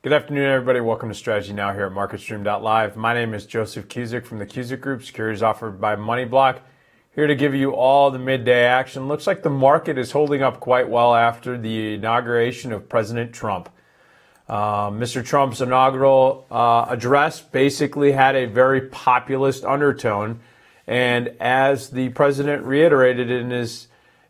Good afternoon, everybody. Welcome to Strategy Now here at MarketStream.live. My name is Joseph Cusick from the Cusick Group, securities offered by MoneyBlock. Here to give you all the midday action. Looks like the market is holding up quite well after the inauguration of President Trump. Mr. Trump's inaugural address basically had a very populist undertone, and as the president reiterated in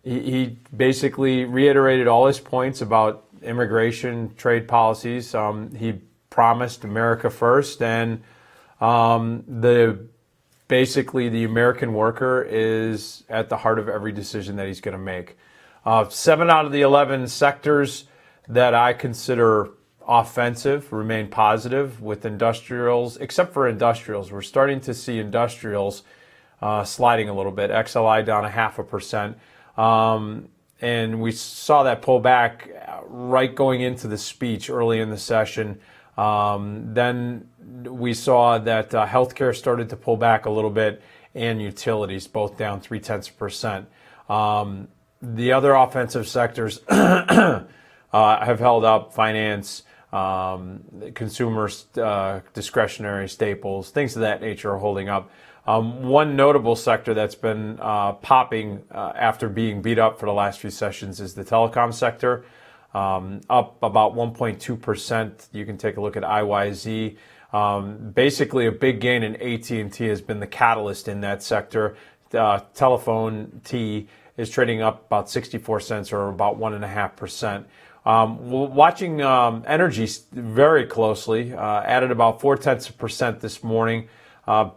he basically reiterated all his points about immigration, trade policies. He promised America first, and basically the American worker is at the heart of every decision that he's going to make. 7 out of the 11 sectors that I consider offensive remain positive, with industrials, except for industrials. We're starting to see industrials sliding a little bit. XLI down 0.5%. And we saw that pull back right going into the speech early in the session. Then we saw that healthcare started to pull back a little bit, and utilities both down 0.3%. The other offensive sectors have held up: finance, consumer discretionary staples, things of that nature are holding up. One notable sector that's been popping after being beat up for the last few sessions is the telecom sector, up about 1.2%. You can take a look at IYZ. Basically, a big gain in AT&T has been the catalyst in that sector. Telephone T is trading up about 64 cents, or about 1.5%. Watching energy very closely, added about 0.4% this morning.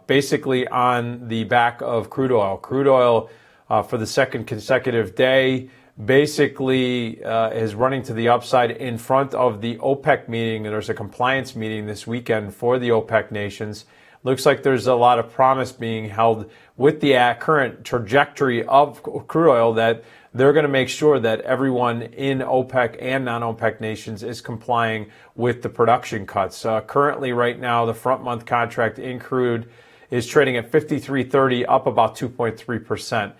Basically on the back of crude oil. Crude oil for the second consecutive day basically is running to the upside in front of the OPEC meeting. There's a compliance meeting this weekend for the OPEC nations. Looks like there's a lot of promise being held with the current trajectory of crude oil that they're going to make sure that everyone in OPEC and non-OPEC nations is complying with the production cuts. Currently, right now, the front month contract in crude is trading at 53.30, up about 2.3%.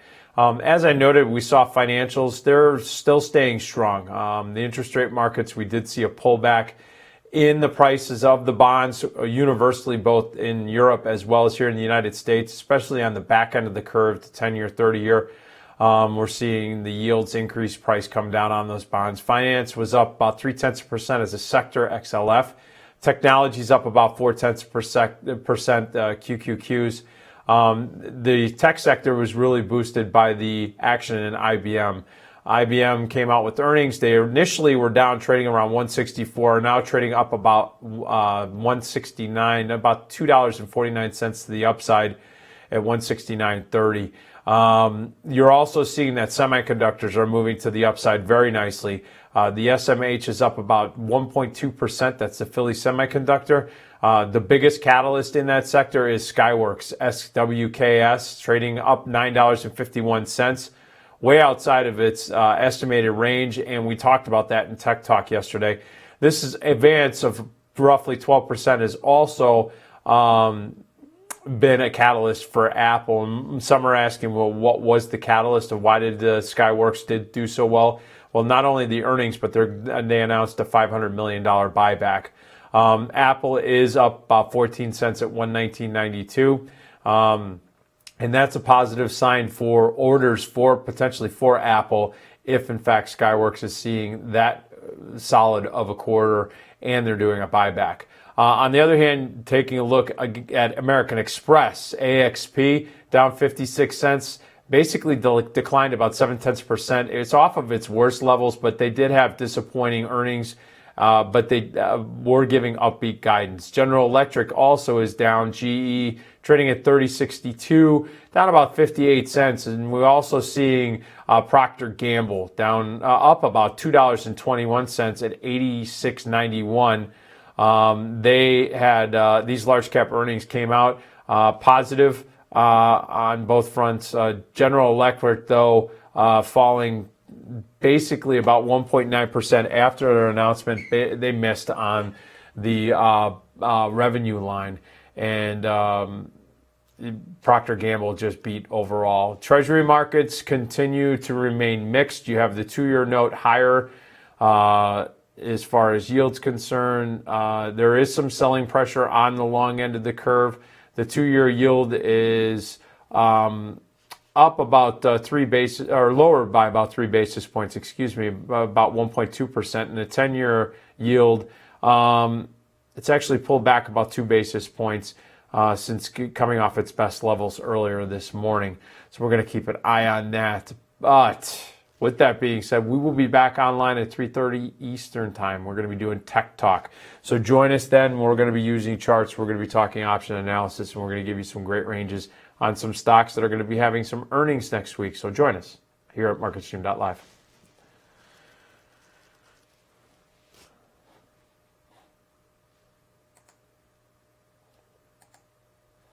As I noted, we saw financials. They're still staying strong. The interest rate markets, we did see a pullback in the prices of the bonds universally, both in Europe as well as here in the United States, especially on the back end of the curve, the 10-year, 30-year. We're seeing the yields increase, price come down on those bonds. Finance was up about 0.3% as a sector, XLF. Technology's up about 0.4% QQQs. The tech sector was really boosted by the action in IBM. IBM came out with earnings. They initially were down, trading around 164, now trading up about 169, about $2.49 to the upside at 169.30. You're also seeing that semiconductors are moving to the upside very nicely. The SMH is up about 1.2%. That's the Philly Semiconductor. The biggest catalyst in that sector is Skyworks, SWKS, trading up $9.51, way outside of its estimated range. And we talked about that in Tech Talk yesterday. This is advance of roughly 12% is also been a catalyst for Apple. And some are asking, well, what was the catalyst, and why did Skyworks do so well? Well, not only the earnings, but they announced a $500 million buyback. Apple is up about 14 cents at 119.92. And that's a positive sign for orders potentially for Apple, if in fact Skyworks is seeing that solid of a quarter and they're doing a buyback. On the other hand, taking a look at American Express, AXP down 56 cents, basically declined about 0.7%. It's off of its worst levels, but they did have disappointing earnings, but they were giving upbeat guidance. General Electric also is down. GE trading at 30.62, down about 58 cents. And we're also seeing Procter & Gamble down up about $2.21 at 86.91. They had these large cap earnings came out positive on both fronts. General Electric, though, falling basically about 1.9% after their announcement. They missed on the revenue line, and Procter & Gamble just beat overall. Treasury markets continue to remain mixed. You have the 2-year note higher as far as yield's concerned. There is some selling pressure on the long end of the curve. The 2-year yield is up about 3 basis, or lower by about 3 basis points, about 1.2%. And the 10-year yield, it's actually pulled back about 2 basis points since coming off its best levels earlier this morning. So we're going to keep an eye on that. But with that being said, we will be back online at 3:30 Eastern time. We're going to be doing Tech Talk. So join us then. We're going to be using charts. We're going to be talking option analysis, and we're going to give you some great ranges on some stocks that are going to be having some earnings next week. So join us here at MarketStream.live.